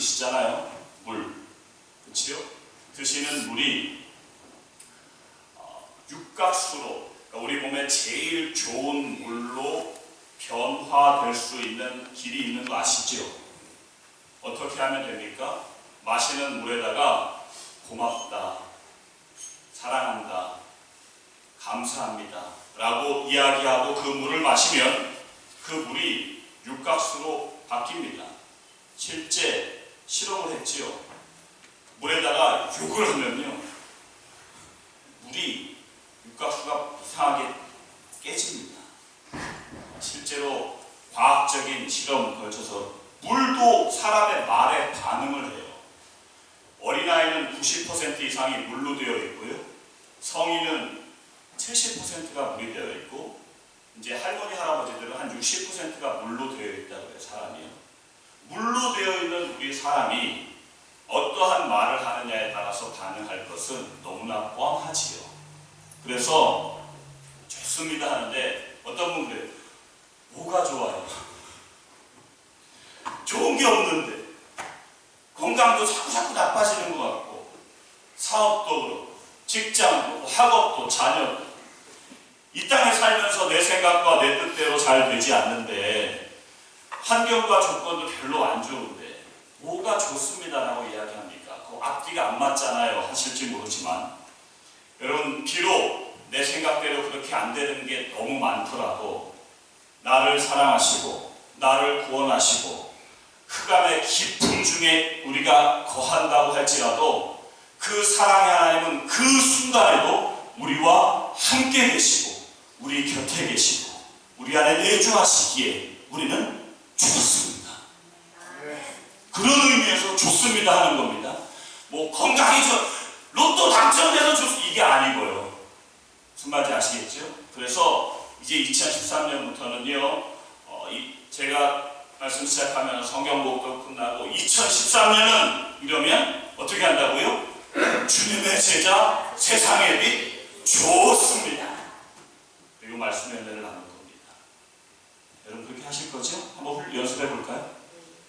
드시잖아요. 물. 그치요? 드시는 물이 육각수로, 그러니까 우리 몸에 제일 좋은 물로 변화될 수 있는 길이 있는 거 아시죠? 어떻게 하면 됩니까? 마시는 물에다가 고맙다, 사랑한다, 감사합니다 라고 이야기하고 그 물을 마시면 그 물이 육각수로 바뀝니다. 실제 실험을 했지요. 물에다가 욕을 하면요, 물이 육각수가 이상하게 깨집니다. 실제로 과학적인 실험 걸쳐서 물도 사람의 말에 반응을 해요. 어린아이는 90% 이상이 물로 되어 있고요, 성인은 70%가 물이 되어 있고, 이제 할머니 할아버지들은 한 60%가 물로 되어 있다고 해요. 사람이요. 물로 되어 있는 우리 사람이 어떠한 말을 하느냐에 따라서 반응할 것은 너무나 뻔하지요. 그래서 좋습니다 하는데 어떤 분 그래요. 뭐가 좋아요? 좋은 게 없는데 건강도 자꾸 나빠지는 것 같고, 사업도 그렇고, 직장도, 학업도, 자녀도, 이 땅에 살면서 내 생각과 내 뜻대로 잘 되지 않는데, 환경과 조건도 별로 안 좋은데 뭐가 좋습니다라고 이야기합니까? 그 앞뒤가 안 맞잖아요. 하실지 모르지만, 여러분, 비록 내 생각대로 그렇게 안 되는 게 너무 많더라도 나를 사랑하시고 나를 구원하시고 흑암의 깊음 중에 우리가 거한다고 할지라도 그 사랑의 하나님은 그 순간에도 우리와 함께 계시고 우리 곁에 계시고 우리 안에 내주하시기에 우리는 좋습니다. 그런 의미에서 좋습니다 하는 겁니다. 뭐 건강이 로또 당첨돼서 좋습니다 이게 아니고요. 무슨 말인지 아시겠죠? 그래서 이제 2013년부터는요 제가 말씀 시작하면 성경복도 끝나고 2013년은 이러면 어떻게 한다고요? 주님의 제자 세상의 빛 좋습니다. 그리고 말씀 연대를 나눌 겁니다. 여러분 그렇게 하실 거죠? 한번 연습해 볼까요?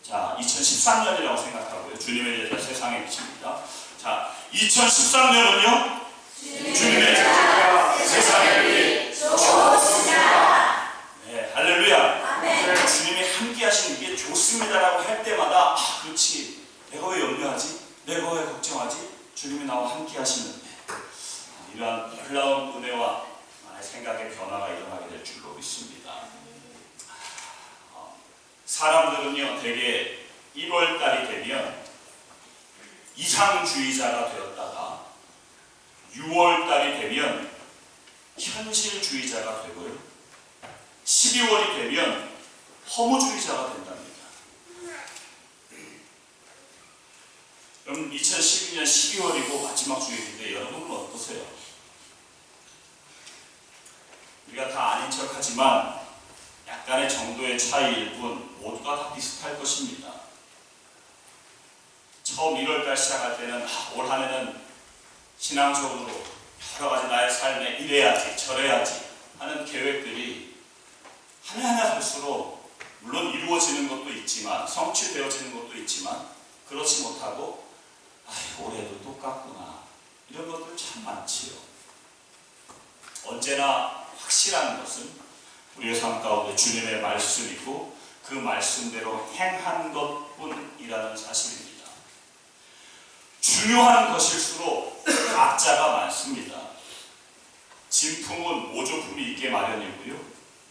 자, 2013년이라고 생각하고요. 주님의 제자 세상의 빛입니다. 자, 2013년은요 주님의 제자 세상의 빛 좋습니다. 네, 할렐루야. 주님이 함께 하시는 게 좋습니다라고 할 때마다 그렇지, 내가 왜 염려하지? 내가 왜 걱정하지? 주님이 나와 함께 하시는데 이러한 놀라운 은혜와 나의 생각의 변화가 일어나게 될 줄로 믿습니다. 사람들은요 대개 1월달이 되면 이상주의자가 되었다가 6월달이 되면 현실주의자가 되고요, 12월이 되면 허무주의자가 된답니다. 그럼 2012년 12월이고 마지막 주일인데 여러분은 어떠세요? 우리가 다 아닌 척하지만 약간의 정도의 차이일 뿐 모두가 다 비슷할 것입니다. 처음 1월달 시작할 때는 올 한 해는 신앙적으로 여러 가지 나의 삶에 이래야지 저래야지 하는 계획들이 하나하나 갈수록 물론 이루어지는 것도 있지만 성취되어지는 것도 있지만 그렇지 못하고 올해도 똑같구나 이런 것들 참 많지요. 언제나 확실한 것은 우리의 삶 가운데 주님의 말씀이고 그 말씀대로 행한 것뿐이라는 사실입니다. 중요한 것일수록 가짜가 많습니다. 진품은 모조품이 있게 마련이고요,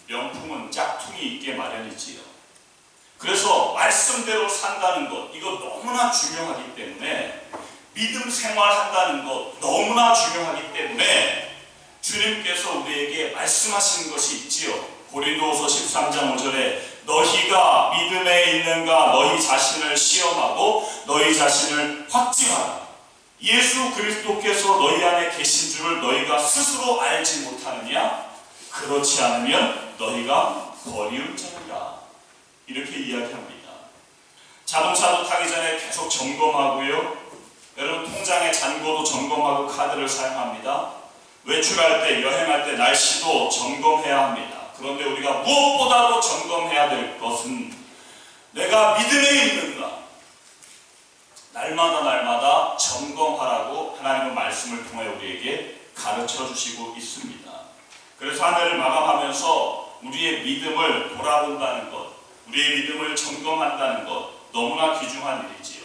명품은 짝퉁이 있게 마련이지요. 그래서 말씀대로 산다는 것, 이거 너무나 중요하기 때문에, 믿음 생활한다는 것 너무나 중요하기 때문에 주님께서 우리에게 말씀하시는 것이 있지요. 고린도후서 13장 5절에 너희가 믿음에 있는가 너희 자신을 시험하고 너희 자신을 확증하라. 예수 그리스도께서 너희 안에 계신 줄을 너희가 스스로 알지 못하느냐? 그렇지 않으면 너희가 버리운 자니라. 이렇게 이야기합니다. 자동차도 타기 전에 계속 점검하고요, 여러분 통장의 잔고도 점검하고 카드를 사용합니다. 외출할 때, 여행할 때 날씨도 점검해야 합니다. 그런데 우리가 무엇보다도 점검해야 될 것은 내가 믿음에 있는가, 날마다 점검하라고 하나님의 말씀을 통해 우리에게 가르쳐 주시고 있습니다. 그래서 한 해를 마감하면서 우리의 믿음을 돌아본다는 것, 우리의 믿음을 점검한다는 것, 너무나 귀중한 일이지요.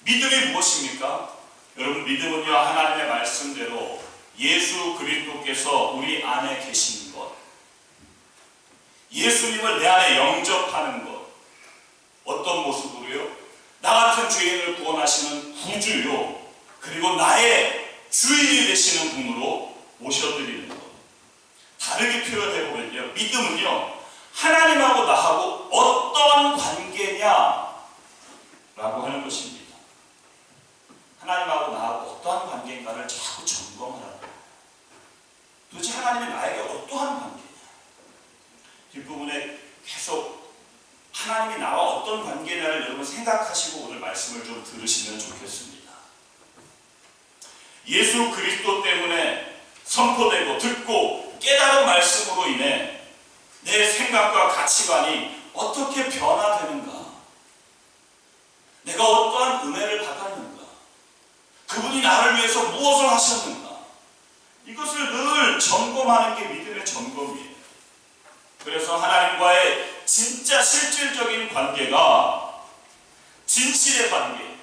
믿음이 무엇입니까? 여러분, 믿음은요, 하나님의 말씀대로 예수 그리스도께서 우리 안에 계신 것, 예수님을 내 안에 영접하는 것. 어떤 모습으로요? 나 같은 죄인을 구원하시는 구주요, 그리고 나의 주인이 되시는 분으로 모셔드리는 것. 다르게 표현해보면요, 믿음은요, 하나님하고 나하고 어떠한 관계냐 라고 하는 것입니다. 하나님하고 나하고 어떠한 관계인가를 자꾸 점검하라고. 도대체 하나님이 나에게 어떠한 관계냐? 뒷부분에 계속 하나님이 나와 어떤 관계냐를 여러분 생각하시고 오늘 말씀을 좀 들으시면 좋겠습니다. 예수 그리스도 때문에 선포되고 듣고 깨달은 말씀으로 인해 내 생각과 가치관이 어떻게 변화되는가? 내가 어떠한 은혜를 받았는가? 그분이 나를 위해서 무엇을 하셨는가? 이것을 늘 점검하는 게 믿음의 점검이에요. 그래서 하나님과의 진짜 실질적인 관계가 진실의 관계,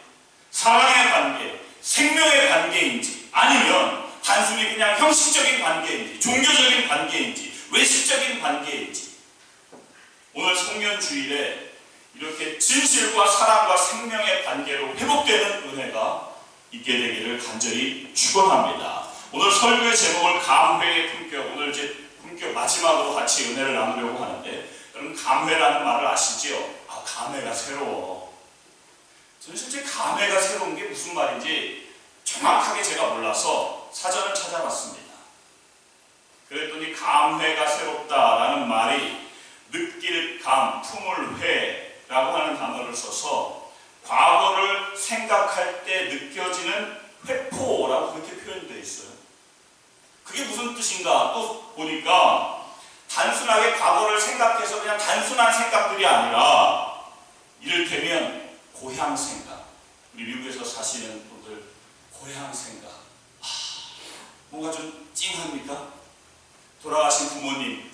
사랑의 관계, 생명의 관계인지, 아니면 단순히 그냥 형식적인 관계인지, 종교적인 관계인지, 외식적인 관계인지, 오늘 성년주일에 이렇게 진실과 사랑과 생명의 관계로 회복되는 은혜가 있게 되기를 간절히 축원합니다. 오늘 설교의 제목을 감회의 품격, 오늘 이제 품격 마지막으로 같이 은혜를 나누려고 하는데, 여러분 감회라는 말을 아시죠? 아, 감회가 새로워. 저는 실제 감회가 새로운 게 무슨 말인지 정확하게 제가 몰라서 사전을 찾아봤습니다. 그랬더니 감회가 새롭다라는 말이 느낄 감, 품을 회라고 하는 단어를 써서 과거를 생각할 때 느껴지는 회포라고 그렇게 표현되어 있어요. 그게 무슨 뜻인가 또 보니까 단순하게 과거를 생각해서 그냥 단순한 생각들이 아니라 이를테면 고향 생각, 우리 미국에서 사시는 분들 고향 생각, 뭔가 좀 찡합니까? 돌아가신 부모님,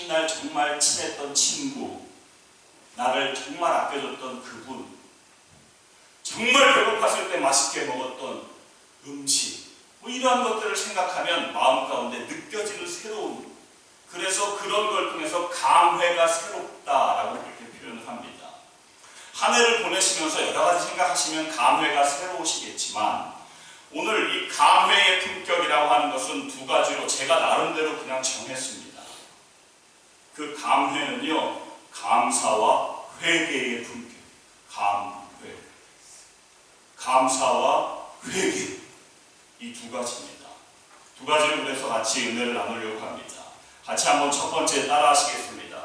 옛날 정말 친했던 친구, 나를 정말 아껴줬던 그분, 정말 배고팠을 때 맛있게 먹었던 음식, 뭐 이러한 것들을 생각하면 마음 가운데 느껴지는 새로움, 그래서 그런 걸 통해서 감회가 새롭다라고 그렇게 표현을 합니다. 한 해를 보내시면서 여러 가지 생각하시면 감회가 새로우시겠지만, 오늘 이 감회의 품격이라고 하는 것은 두 가지로 제가 나름대로 그냥 정했습니다. 그 감회는요, 감사와 회개의 품격. 감회, 감사와 회개, 이 두 가지입니다. 두 가지를 그래서 같이 은혜를 나누려고 합니다. 같이 한번 첫 번째 따라 하시겠습니다.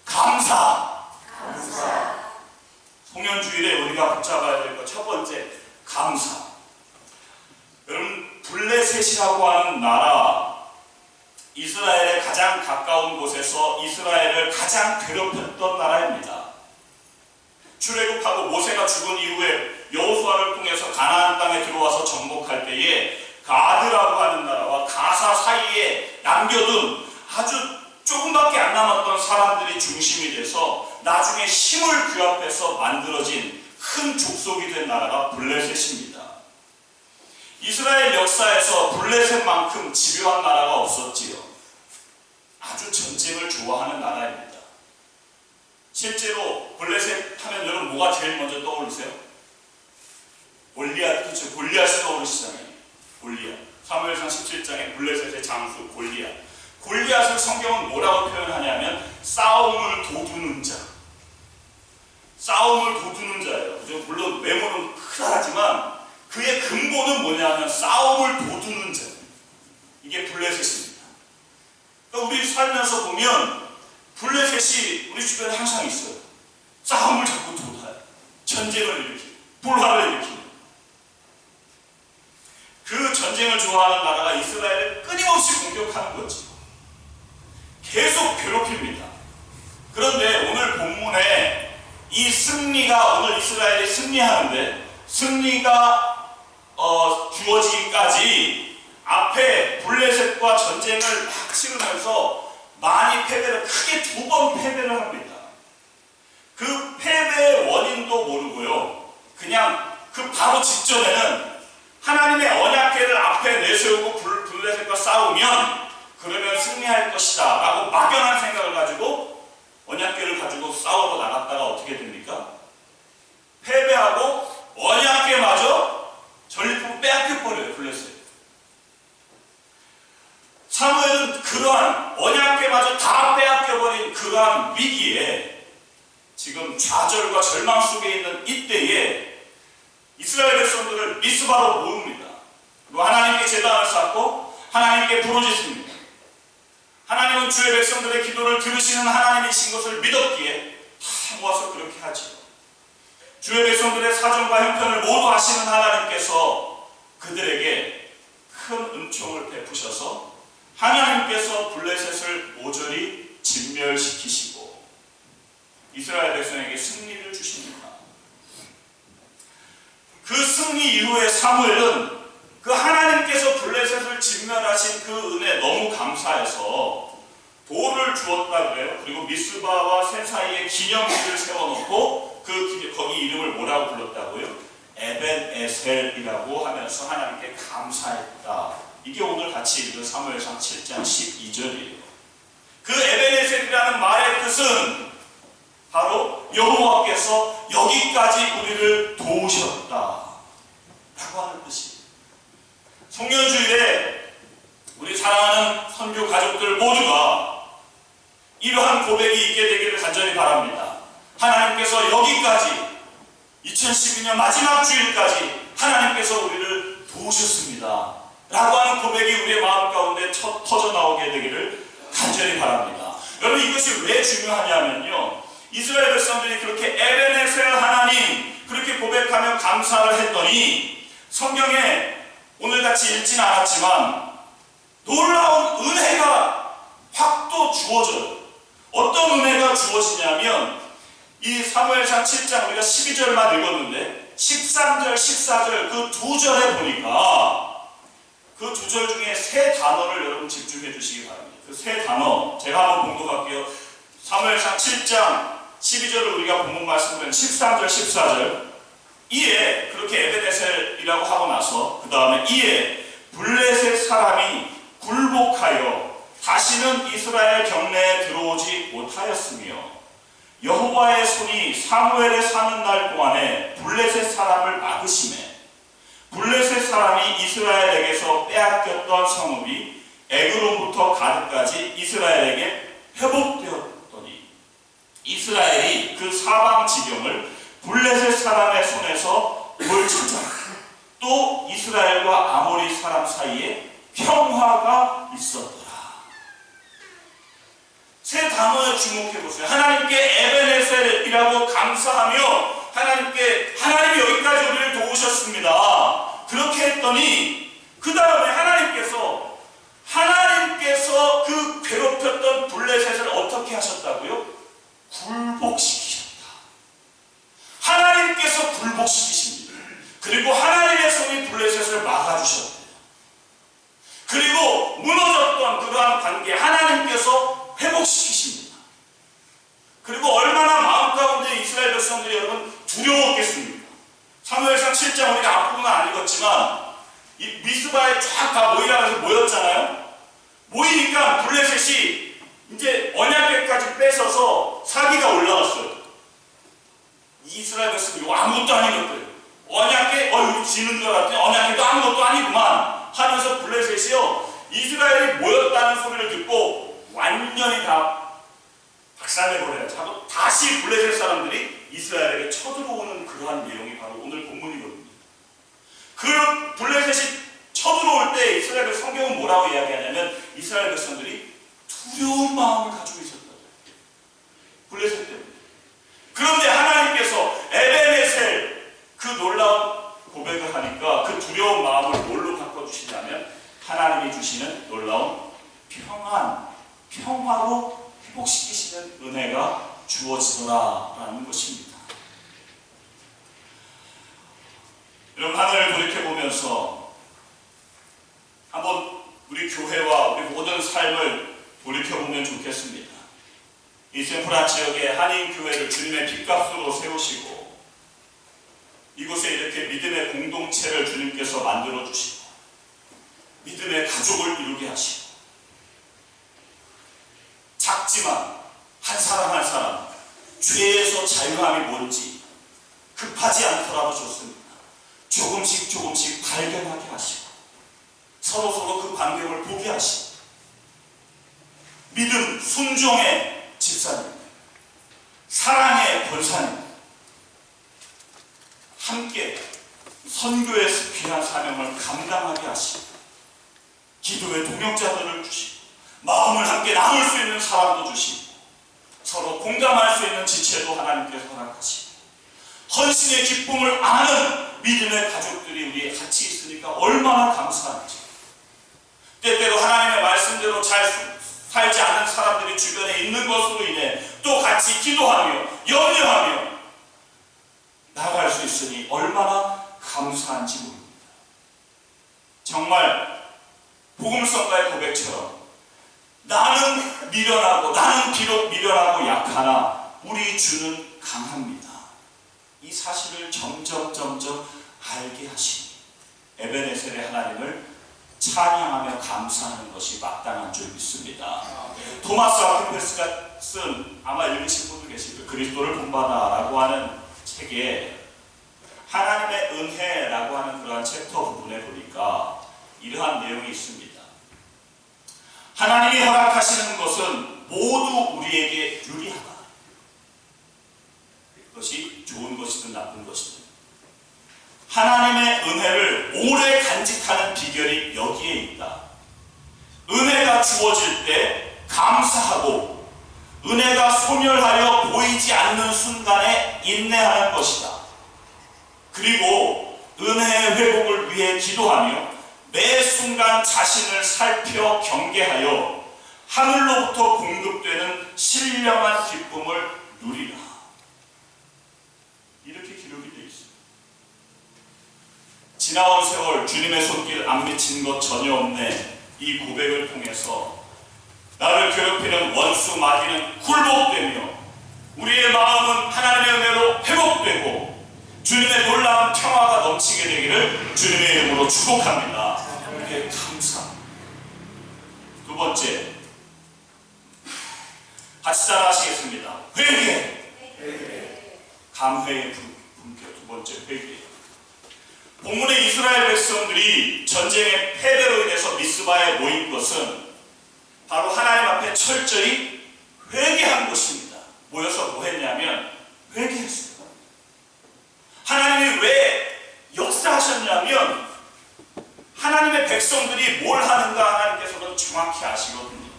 감사. 감사. 송년주일에 우리가 붙잡아야 될 것 첫 번째, 감사. 여러분, 블레셋이라고 하는 나라, 이스라엘의 가장 가까운 곳에서 이스라엘을 가장 괴롭혔던 나라입니다. 출애굽하고 모세가 죽은 이후에 여호수아를 통해서 가나안 땅에 들어와서 정복할 때에 가드라고 하는 나라와 가사 사이에 남겨둔 아주 조금밖에 안 남았던 사람들이 중심이 돼서 나중에 힘을 규합해서 만들어진 큰 족속이 된 나라가 블레셋입니다. 이스라엘 역사에서 블레셋만큼 집요한 나라가 없었지요. 아주 전쟁을 좋아하는 나라입니다. 실제로 블레셋 하면 여러분 뭐가 제일 먼저 떠오르세요? 골리앗, 그렇죠. 골리앗이 떠오르시잖아요. 골리앗. 사무엘상 17장에 블레셋의 장수 골리앗. 골리앗을 성경은 뭐라고 표현하냐면 싸움을 도두는 자. 싸움을 도두는 자예요. 그죠? 물론 외모는 크다하지만 그의 근본은 뭐냐면 싸움을 도두는 자. 이게 블레셋입니다. 그러니까 우리 살면서 보면 블레셋이 우리 주변에 항상 있어요. 싸움을 자꾸 도와요. 전쟁을 일으키고 불화를 일으키고. 그 전쟁을 좋아하는 나라가 이스라엘을 끊임없이 공격하는 거지. 계속 괴롭힙니다. 그런데 오늘 본문에 이 승리하는데 승리가 주어지기까지 앞에 블레셋과 전쟁을 막 치르면서 많이 패배를 크게 2번 패배를 합니다. 그 패배의 원인도 모르고요. 그냥 그 바로 직전에는 하나님의 언약궤를 앞에 내세우고 블레셋과 싸우면 그러면 승리할 것이다 라고 막연한 생각을 가지고 언약궤를 가지고 싸우러 나갔다가 어떻게 됩니까? 패배하고 언약궤마저 전리품을 빼앗겨버려요. 블레셋. 사무엘은 그러한 언약궤마저 다 빼앗겨버린 그러한 위기에 지금 좌절과 절망 속에 있는 이때에 이스라엘 백성들을 미스바로 모읍니다. 그리고 하나님께 제단을 쌓고 하나님께 부르짖습니다. 하나님은 주의 백성들의 기도를 들으시는 하나님이신 것을 믿었기에 다 모아서 그렇게 하지요. 주의 백성들의 사정과 형편을 모두 아시는 하나님께서 그들에게 큰 은총을 베푸셔서 하나님께서 블레셋을 모조리 진멸시키시고 이스라엘 백성에게 승리를 주십니다. 그 승리 이후에 사무엘은 그 하나님께서 블레셋을 진멸하신 그 은혜 너무 감사해서 돌을 주었다 그래요. 그리고 미스바와 센 사이에 기념비를 세워놓고 거기 이름을 뭐라고 불렀다고요? 에벤에셀이라고 하면서 하나님께 감사했다. 이게 오늘 같이 읽은 사무엘상 7장 12절이에요. 그 에벤에셀이라는 말의 뜻은 바로 여호와께서 여기까지 우리를 도우셨다 라고 하는 뜻이에요. 송년주일에 우리 사랑하는 선교 가족들 모두가 이러한 고백이 있게 되기를 간절히 바랍니다. 하나님께서 여기까지 2012년 마지막 주일까지 하나님께서 우리를 도우셨습니다 라고 하는 고백이 우리의 마음 가운데 터져 나오게 되기를 간절히 바랍니다. 여러분, 이것이 왜 중요하냐면요, 이스라엘 백성들이 그렇게 에벤에셀 하나님 그렇게 고백하며 감사를 했더니 성경에 오늘같이 읽진 않았지만 놀라운 은혜가 확 또 주어져요. 어떤 은혜가 주어지냐면 이 사무엘상 7장 우리가 12절만 읽었는데 13절, 14절 그 2절에 보니까 그 2절 중에 3 단어를 여러분 집중해 주시기 바랍니다. 그 3 단어 제가 한번 봉독할게요. 사무엘상 7장 12절을 우리가 본문 말씀드린 13절, 14절 이에 그렇게 에벤에셀이라고 하고 나서 그 다음에 이에 블레셋 사람이 굴복하여 다시는 이스라엘 경내에 들어오지 못하였으며 여호와의 손이 사무엘에 사는 날 동안에 블레셋 사람을 막으심에 블레셋 사람이 이스라엘에게서 빼앗겼던 성읍이 에그론부터 가드까지 이스라엘에게 회복되었더니 이스라엘이 그 사방 지경을 블레셋 사람의 손에서 물찾아 또 이스라엘과 아모리 사람 사이에 평화가 있었더라. 3 단어에 주목해보세요. 하나님께 에벤에셀이라고 감사하며 하나님이 여기까지 우리를 도우셨습니다. 그렇게 했더니 그 다음에 하나님께서 그 괴롭혔던 블레셋을 어떻게 하셨다고요? 굴복시키셨다. 하나님께서 굴복시키십니다. 그리고 하나님의 손이 블레셋을 막아주셨대요. 그리고 무너졌던 그러한 관계 하나님께서 회복시키십니다. 그리고 얼마나 마음 가운데 이스라엘 백성들이 여러분 두려웠겠습니까? 사무엘상 7장 우리가 앞부분은 안 읽었지만 이 미스바에 쫙 다 모이라 해서 모였잖아요. 모이니까 블레셋이 이제 언약궤까지 뺏어서 사기가 올라갔어요. 이스라엘 백성이 아무것도 아닌 것들 언약궤 우리 지는 줄 알았더니 언약궤도 아무것도 아니구만 하면서 블레셋이요 이스라엘이 모였다는 소리를 듣고 완전히 다 박살내버려야지 하고 다시 블레셋 사람들이 이스라엘에게 쳐들어오는 그러한 내용이 바로 오늘 본문이거든요. 그 블레셋이 쳐들어올 때 이스라엘 성경은 뭐라고 이야기하냐면 이스라엘 백성들이 두려운 마음을 가지고 있었다고. 블레셋 때문에. 그런데 하나님께서 에벤에셀 그 놀라운 고백을 하니까 그 두려운 마음을 뭘로 바꿔주시냐면 하나님이 주시는 놀라운 평화로 회복시키시는 은혜가 주어지더라라는 것입니다. 여러분, 하늘을 돌이켜보면서 한번 우리 교회와 우리 모든 삶을 돌이켜보면 좋겠습니다. 이 샌프란 지역의 한인교회를 주님의 핏값으로 세우시고 이곳에 이렇게 믿음의 공동체를 주님께서 만들어주시고 믿음의 가족을 이루게 하시고 작지만 한 사람 한 사람 죄에서 자유함이 뭔지 급하지 않더라도 좋습니다. 조금씩 발견하게 하시고 서로 그 반경을 보게 하시고 믿음, 순종의 집사님, 사랑의 권사님 함께 선교의 귀한 사명을 감당하게 하시고 기도의 동역자들을 주시고 마음을 함께 나눌 수 있는 사람도 주시고 서로 공감할 수 있는 지체도 하나님께서 허락하시고 헌신의 기쁨을 아는 믿음의 가족들이 우리 같이 있으니까 얼마나 감사한지. 때때로 하나님의 말씀대로 잘 살지 않는 사람들이 주변에 있는 것으로 인해 또 같이 기도하며 염려하며 나아갈 수 있으니 얼마나 감사한지 모릅니다. 정말 복음성가의 고백처럼 나는 미련하고 나는 비록 미련하고 약하나 우리 주는 강합니다. 이 사실을 점점 알게 하시니 에베네셀의 하나님을 찬양하며 감사하는 것이 마땅한 줄 믿습니다. 토마스 아퀴나스가 쓴 아마 읽으신 분도 계실 거예요. 그리스도를 본받아라고 하는 책에 하나님의 은혜라고 하는 그러한 챕터 부분에 보니까 이러한 내용이 있습니다. 하나님이 허락하시는 것은 모두 우리에게 유리하다. 그것이 좋은 것이든 나쁜 것이든 하나님의 은혜를 오래 간직하는 비결이 여기에 있다. 은혜가 주어질 때 감사하고 은혜가 소멸하여 보이지 않는 순간에 인내하는 것이다. 그리고 은혜의 회복을 위해 기도하며 매 순간 자신을 살펴 경계하여 하늘로부터 공급되는 신령한 기쁨을 누리라. 이렇게 기록이 되어 있습니다. 지나온 세월 주님의 손길 안 미친 것 전혀 없네. 이 고백을 통해서 나를 괴롭히는 원수 마귀는 굴복되며 우리의 마음은 하나님의 은혜로 회복되고 주님의 놀라운 평화가 넘치게 되기를 주님의 이름으로 축복합니다. 이렇게 감사. 두 번째, 같이 따라하시겠습니다. 회개. 감회의 품격. 두 번째, 회개. 본문의 이스라엘 백성들이 전쟁의 패배로 인해서 미스바에 모인 것은 바로 하나님 앞에 철저히 회개한 것입니다. 모여서 뭐 했냐면 회개했어요. 하나님이 왜 역사하셨냐면 하나님의 백성들이 뭘 하는가 하나님께서는 정확히 아시거든요.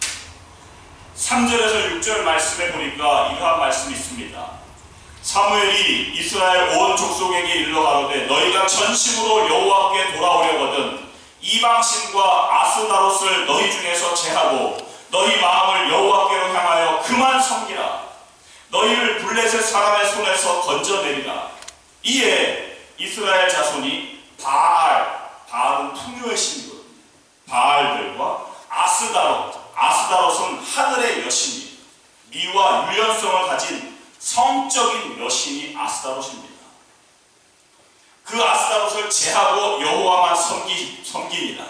3절에서 6절 말씀에 보니까 이러한 말씀이 있습니다. 사무엘이 이스라엘 온 족속에게 일러 가로되 너희가 전심으로 여호와께 돌아오려거든 이방신과 아스다롯을 너희 중에서 제하고 너희 마음을 여호와께로 향하여 그만 섬기라. 너희를 블레셋 사람의 손에서 건져내리라. 이에 이스라엘 자손이 바알은 풍요의 신이거든요. 바알들과 아스다롯은 하늘의 여신이 미와 유연성을 가진 성적인 여신이 아스다롯입니다. 그 아스다롯을 제하고 여호와만 섬기니라.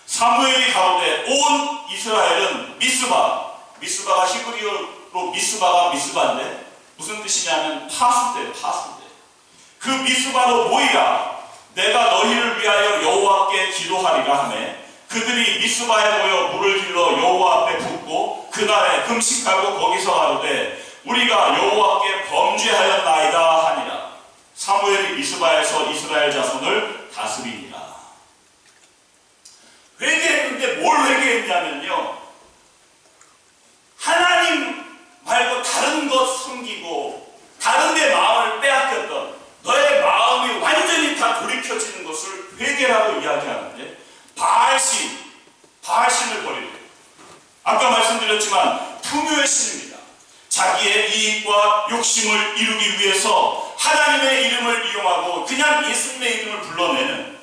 사무엘이 가로되 온 이스라엘은 미스바가 히브리어로 미스바인데 무슨 뜻이냐면 파수대. 그 미스바로 모이라. 내가 너희를 위하여 여호와께 기도하리라 하매 그들이 미스바에 모여 물을 길러 여호와 앞에 붓고 그날에 금식하고 거기서 가로되 우리가 여호와께 범죄하였나이다 하니라. 사무엘이 미스바에서 이스라엘 자손을 다스리니라. 회개했는데 뭘 회개했냐면요, 하나님 말고 다른 것 섬기고 다른 데 마음을 빼앗겼던 너의 마음이 완전히 다 돌이켜지는 것을 회개라고 이야기하는데 바알신을 버리래. 아까 말씀드렸지만 풍요의 신입니다. 자기의 이익과 욕심을 이루기 위해서 하나님의 이름을 이용하고 그냥 예수님의 이름을 불러내는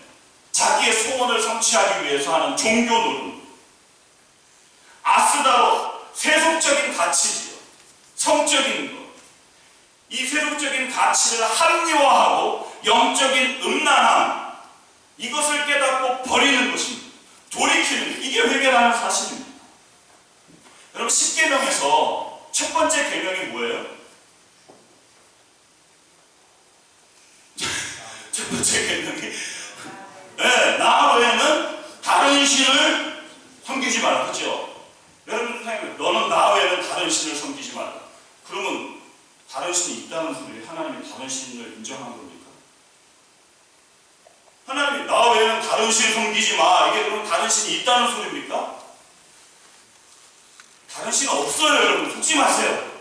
자기의 소원을 성취하기 위해서 하는 종교 노릇. 아스다로 세속적인 가치지요. 성적인 것. 이 세속적인 가치를 합리화하고 영적인 음란함, 이것을 깨닫고 버리는 것입니다. 돌이키는 것. 이게 회개라는 사실입니다. 여러분, 10계명에서 첫 번째 계명이 뭐예요? 첫 번째 계명이 네, 나 외에는 다른 신을 섬기지 말라. 그죠? 여러분, 너는 나 외에는 다른 신을 섬기지 말라. 그러면 다른 신이 있다는 소리예요? 하나님이 다른 신을 인정한 겁니까? 하나님이 나 외에는 다른 신을 섬기지 마. 이게 그럼 다른 신이 있다는 소리입니까? 다른 신은 없어요, 여러분. 속지 마세요.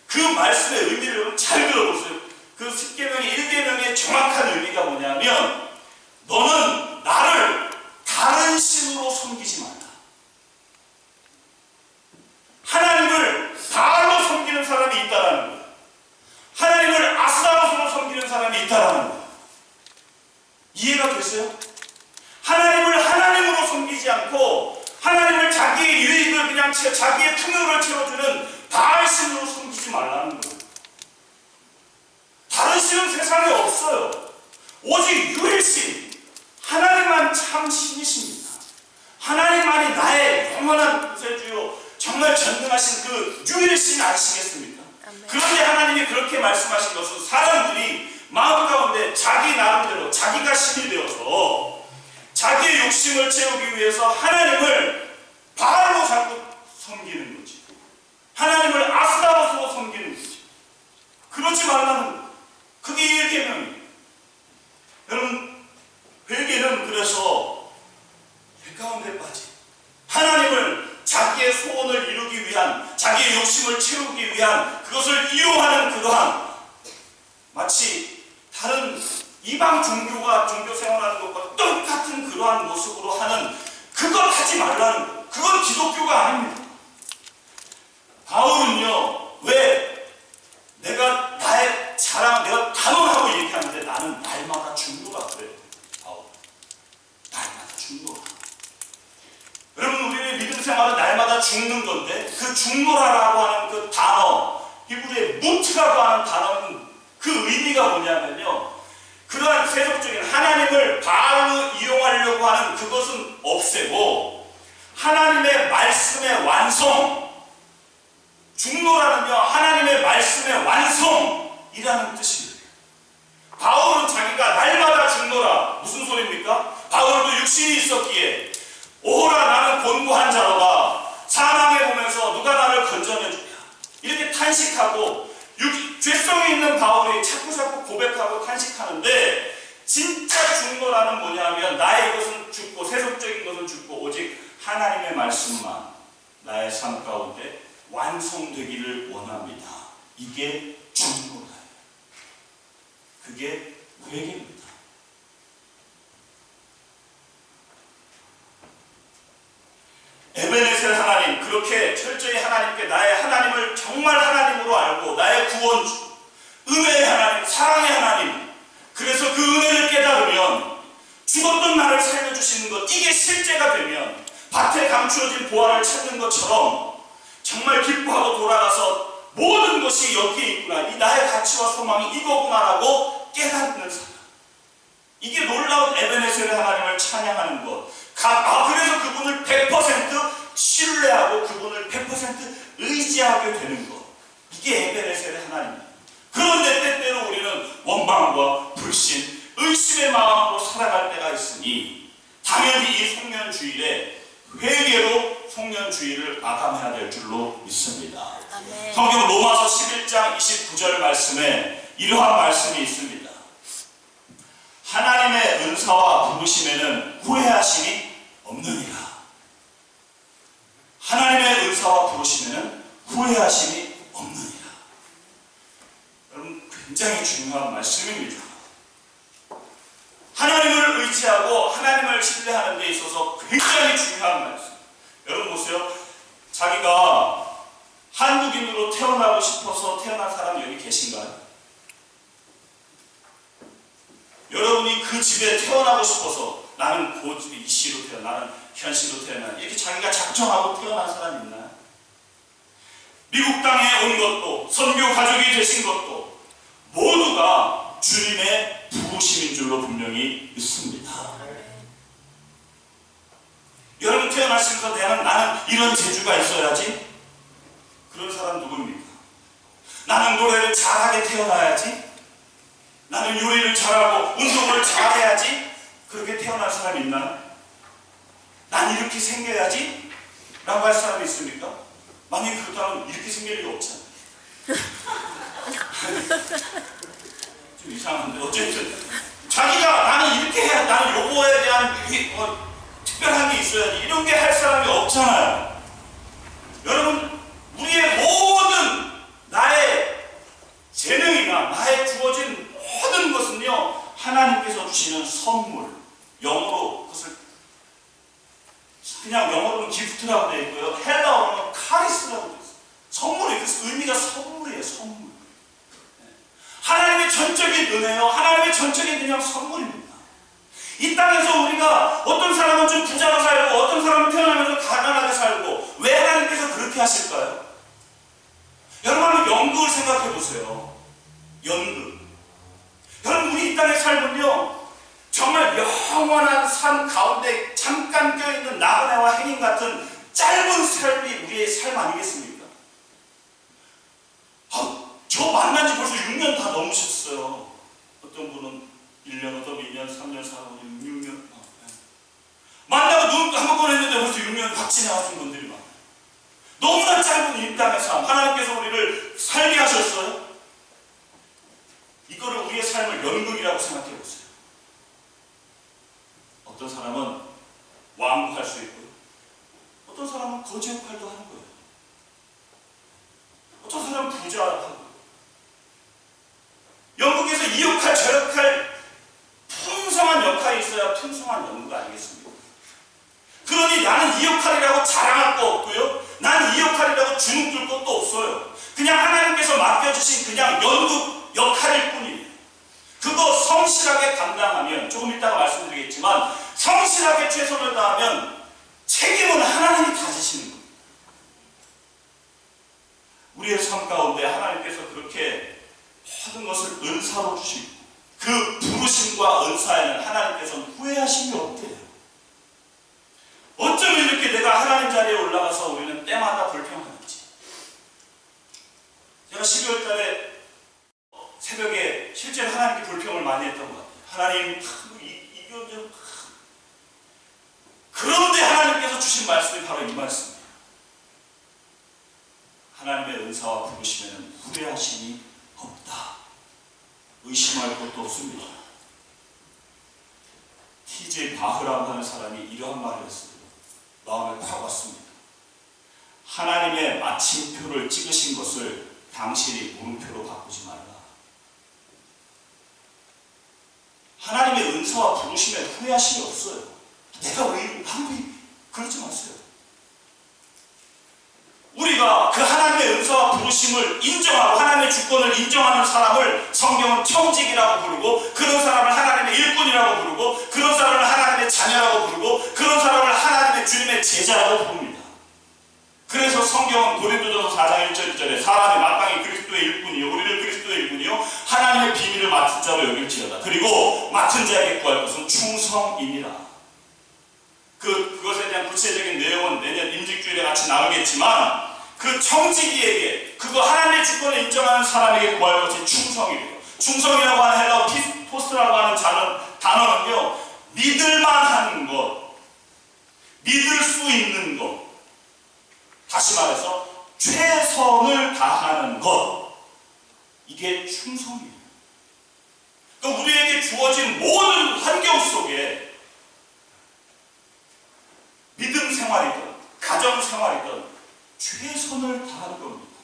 그 말씀의 의미를 여러분 잘 들어보세요. 그 10계명의 1계명의 정확한 의미가 뭐냐면, 너는 나를 다른 신으로 섬기지 말라. 하나님을 바알로 섬기는 사람이 있다라는 거예요. 하나님을 아스타로스로 섬기는 사람이 있다라는 거예요. 이해가 됐어요? 하나님을 하나님으로 섬기지 않고 하나님을 자기의 유익을 그냥 자기의 풍요를 채워주는 바알 신으로 섬기지 말라는 거예요. 다른 신은 세상에 없어요. 오직 유일신, 하나님만 참 신이십니다. 하나님만이 나의 영원한 구세주요, 정말 전능하신 그 유일신 아시겠습니까? 그런데 하나님이 그렇게 말씀하신 것은 사람들이 마음 가운데 자기 나름대로 자기가 신이 되어서 자기의 욕심을 채우기 위해서 하나님을 바알로 자꾸 섬기는 거지. 하나님을 아스타로스로 섬기는 거지. 그러지 말라는 거예요. 그게 1계명이에요. 여러분, 회개는 그래서 배 가운데 빠진 하나님을 자기의 소원을 이루기 위한, 자기의 욕심을 채우기 위한 그것을 이용하는 그러한, 마치 다른 이방 종교가 종교 생활하는 것과 똑같은 그러한 모습으로 하는, 그걸 하지 말라는 거예요. 그건 기독교가 아닙니다. 바울은요, 왜 내가 나의 자랑, 내가 단언하고 얘기하는데 나는 날마다 죽노라 그래요. 바울, 날마다 죽노라. 여러분, 우리의 믿음 생활은 날마다 죽는 건데, 그 죽노라라고 하는 그 단어, 히브리의 무트라고 하는 단어는 그 의미가 뭐냐면요, 그러한 세속적인 하나님을 바알로 이용하려고 하는 그것은 없애고 하나님의 말씀의 완성, 죽노라는요 하나님의 말씀의 완성이라는 뜻입니다. 바울은 자기가 날마다 죽노라, 무슨 소리입니까? 바울도 육신이 있었기에 오호라 나는 곤고한 자로다, 사망에 보면서 누가 나를 건져내주냐, 이렇게 탄식하고 죄성이 있는 바울이 자꾸 고백하고 탄식하는데, 진짜 죽노라는 뭐냐면 나의 것은 죽고 세속적인 것은 죽고 오직 하나님의 말씀만 나의 삶 가운데 완성되기를 원합니다. 이게 죽노라예요. 그게 회개입니다. 에베네셀 하나님, 그렇게 철저히 하나님께 나의 하나님을 정말 하나님으로 알고 나의 구원주, 은혜의 하나님, 사랑의 하나님, 그래서 그 은혜를 깨달으면 죽었던 나를 살려주시는 것, 이게 실제가 되면 밭에 감추어진 보화를 찾는 것처럼 정말 기뻐하고 돌아가서 모든 것이 여기에 있구나, 이 나의 가치와 소망이 이거구나라고 깨닫는 사람, 이게 놀라운 에베네셀의 하나님을 찬양하는 것. 그래서 그분을 100% 신뢰하고 그분을 100% 의지하게 되는 것, 이게 에베네셀의 하나님입니다. 그런데 때때로 우리는 원망과 불신, 의심의 마음으로 살아갈 때가 있으니 당연히 이 송년주일에 회개로 송년주일을 마감해야 될 줄로 믿습니다. 아멘. 성경 로마서 11장 29절 말씀에 이러한 말씀이 있습니다. 하나님의 은사와 부르심에는 후회하심이 없느니라. 하나님의 은사와 부르심에는 후회하심이 없느니라. 여러분, 굉장히 중요한 말씀입니다. 하나님을 의지하고 하나님을 신뢰하는 데 있어서 굉장히 중요한 말씀. 여러분 보세요. 자기가 한국인으로 태어나고 싶어서 태어난 사람 여기 계신가요? 여러분이 그 집에 태어나고 싶어서 나는 그 집에 이씨로 태어나, 나는 현씨로 태어나, 이렇게 자기가 작정하고 태어난 사람이 있나요? 미국 땅에 온 것도, 선교 가족이 되신 것도 모두가 주님의 부르심인 줄로 분명히 믿습니다. 여러분 태어나시면서 나는 이런 재주가 있어야지? 그런 사람 누구입니까? 나는 노래를 잘하게 태어나야지? 나는 요리를 잘하고 운동을 잘해야지? 그렇게 태어난 사람이 있나요? 난 이렇게 생겨야지? 라고 할 사람이 있습니까? 만약에 그렇다면 이렇게 생길 리가 없잖아요. 좀 이상한데 어쨌든 자기가 나는 이렇게 해야, 나는 요거에 대한 특별한 게 있어야지, 이런 게 할 사람이 없잖아요. 여러분, 우리의 모든 나의 재능이나 나의 주어진 모든 것은요, 하나님께서 주시는 선물, 영어로 그것을 그냥 영어로는 기프트라고 되어 있고요, 헬라어로는 카리스라고 되어 있어요. 선물이, 그 의미가 선물이에요. 선물. 하나님의 전적인 은혜요, 하나님의 전적인 그냥 선물입니다. 이 땅에서 우리가 어떤 사람은 좀 부자로 살고 어떤 사람은 태어나면서 가난하게 살고, 왜 하나님께서 그렇게 하실까요? 여러분 한번 연극을 생각해 보세요. 연극. 여러분 우리 이 땅의 삶은요, 정말 영원한 삶 가운데 잠깐 껴있는 나그네와 행인 같은 짧은 삶이 우리의 삶 아니겠습니까? 저 만난 지 벌써 6년 다 넘으셨어요. 어떤 분은 1년, 어떤 분 2년, 3년, 4년, 6년. 만나고 눈 한번 했는데 벌써 6년 박 지나가신 분들이 많아요. 너무나 짧은 이 땅의 삶, 하나님께서 우리를 살게 하셨어요. 이거를 우리의 삶을 연극이라고 생각해 보세요. 어떤 사람은 왕도 할 수 있고요, 어떤 사람은 거지 역할도 하는 거예요. 어떤 사람은 부자하고. 연극에서 이 역할 저 역할, 풍성한 역할이 있어야 풍성한 연극 아니겠습니까? 그러니 나는 이 역할이라고 자랑할 거 없고요, 나는 이 역할이라고 주눅들 것도 없어요. 그냥 하나님께서 맡겨주신 그냥 연극 역할일 뿐이에요. 그거 성실하게 감당하면, 조금 이따가 말씀드리겠지만, 성실하게 최선을 다하면 책임은 하나님이 다지시는 거예요. 우리의 삶 가운데 하나님께서 그렇게 모든 것을 은사로 주시고, 그 부르심과 은사에는 하나님께서는 후회하심이 없대요. 어쩌면 이렇게 내가 하나님 자리에 올라가서 우리는 때마다 불평하는지. 제가 12월 달에 새벽에 실제로 하나님께 불평을 많이 했던 것 같아요. 하나님, 이거 좀. 그런데 하나님께서 주신 말씀이 바로 이 말씀이에요. 하나님의 은사와 부르심에는 후회하심이 없다. 의심할 것도 없습니다. T.J. 바흐라고 하는 사람이 이러한 말을 했어요. 마음에 팍 왔습니다. 하나님의 마침표를 찍으신 것을 당신이 물음표로 바꾸지 말라. 하나님의 은사와 부르심에 후회하심이 없어요. 내가 왜 이러고, 그러지 마세요. 우리가 그 하나님의 은사와 부르심을 인정하고 하나님의 주권을 인정하는 사람을 성경은 청직이라고 부르고, 그런 사람을 하나님의 일꾼이라고 부르고, 그런 사람을 하나님의 자녀라고 부르고, 그런 사람을 하나님의 주님의 제자라고 부릅니다. 그래서 성경은 고린도전서 4장 1절 2절에 사람이 마땅히 그리스도의 일꾼이요, 우리를 그리스도의 일꾼이요, 하나님의 비밀을 맡은 자로 여길지어다. 그리고 맡은 자에게 구할 것은 충성이니라. 그것에 대한 구체적인 내용은 내년 임직주일에 같이 나누겠지만, 그 청지기에게, 그거 하나님의 주권을 인정하는 사람에게 구할 것이 충성이래요. 충성이라고 하는 헬라어 피스토스라고 하는 단어는요, 믿을만한 것, 믿을 수 있는 것, 다시 말해서 최선을 다하는 것, 이게 충성이에요. 그러니까 우리에게 주어진 모든 환경 속에 믿음 생활이든 가정 생활이든 최선을 다하는 겁니다.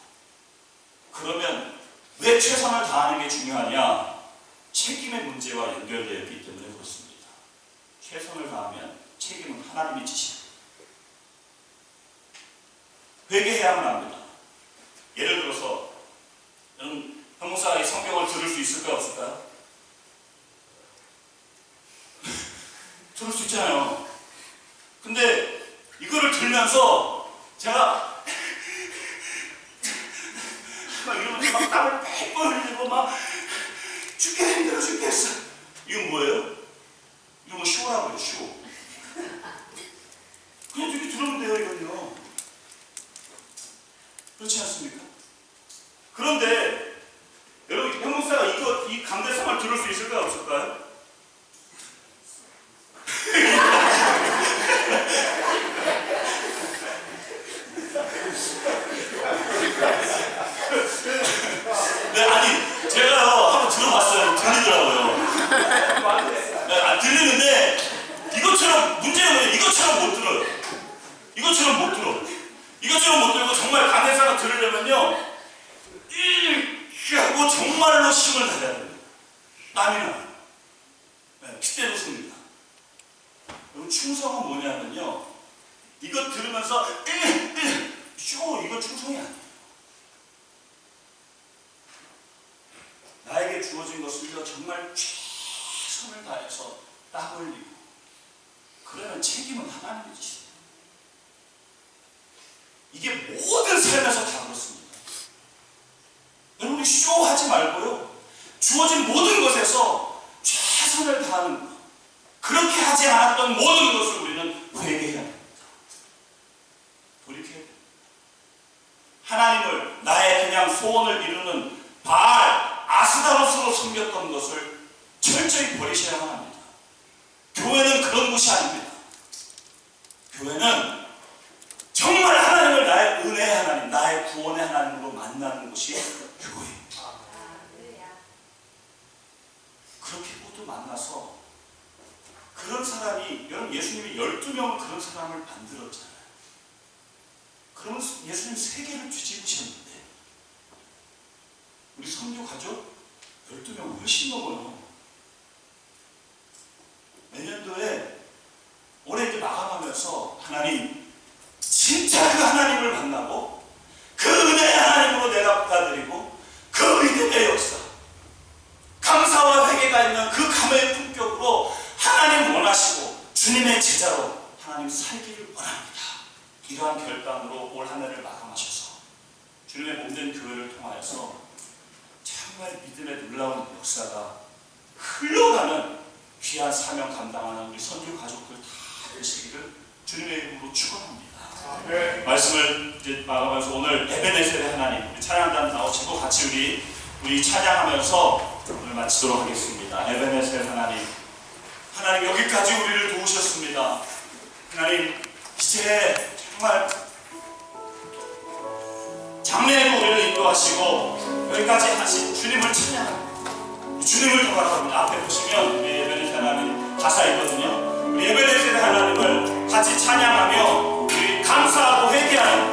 그러면 왜 최선을 다하는 게 중요하냐? 책임의 문제와 연결되어 있기 때문에 그렇습니다. 최선을 다하면 책임은 하나님이 지십니다. 회개해야만 합니다. 예를 들어서 형 목사가 이 성경을 들을 수 있을까 없을까요? 제가 막 이러면서 막 땀을 뻘뻘 흘리고 막 죽겠어, 힘들어 죽겠어. 이건 뭐예요? 이거 뭐 쇼라고요, 쇼. 그냥 이렇게 들으면 돼요, 이건요. 그렇지 않습니까? 그런데 여러분, 현 목사가 이 강대상을 들을 수 있을까요, 없을까요? 네, 아니, 제가요, 한번 들어봤어요. 들리더라고요. 네, 들리는데, 이것처럼, 문제는 뭐예요? 이것처럼 못 들어요. 이것처럼 못 들어. 이것처럼 못 들고, 정말 강대상을 들으려면요, 하고 정말로 힘을 다해야 됩니다. 땀이 나요. 네, 핏대도 씁니다. 여러분, 충성은 뭐냐면요, 이거 들으면서 쇼, 이거 충성이 아니에요. 나에게 주어진 것을 정말 최선을 다해서 땀 흘리고, 그러면 책임은 하나님의 짓이에요. 이게 모든 삶에서 다 그렇습니다. 여러분이 쇼하지 말고요, 주어진 모든 것에서 최선을 다하는 것, 그렇게 하지 않았던 모든 것을 우리는 회개해야 합니다. 돌이켜야 됩니다. 하나님을 나의 그냥 소원을 이루는 바알, 아스다로스로 섬겼던 것을 철저히 버리셔야만 합니다. 교회는 그런 곳이 아닙니다. 교회는 정말 하나님을 나의 은혜의 하나님, 나의 구원의 하나님으로 만나는 곳이 교회입니다. 그렇게 모두 만나서 그런 사람이, 여러분, 예수님이 12명을 그런 사람을 만들었잖아요. 그러면 예수님 세계를 뒤집으셨는데, 우리 선교 가족 12명 훨씬 넘어요. 내년도에 올해 이제 마감하면서 하나님, 진짜 그 하나님을 만나고 그 은혜의 하나님으로 내가 받아들이고 그 믿음의 역사, 감사와 회개가 있는 그 감회의 품격으로 하나님 원하시고 주님의 제자로 하나님 살기를 원합니다. 이러한 결단으로 올 한 해를 마감하셔서 주님의 몸된 교회를 통하여서 정말 믿음의 놀라운 역사가 흘러가는 귀한 사명 감당하는 우리 선교 가족들 다 되시기를 주님의 이름으로 축원합니다. 네. 말씀을 이제 마감하면서 오늘 에베네셀의 하나님, 우리 찬양단 나오시고 같이 우리 찬양하면서 오늘 마치도록 하겠습니다. 에베네셀 하나님, 하나님 여기까지 우리를 도우셨습니다. 하나님 이제 정말 장래에도 우리를 인도하시고 여기까지 하신 주님을 찬양합니다. 주님을 더 바라봅니다. 앞에 보시면 우리 에베네셀 하나님 가사 있거든요. 우리 에베네셀 하나님을 같이 찬양하며 우리 감사하고 회개하는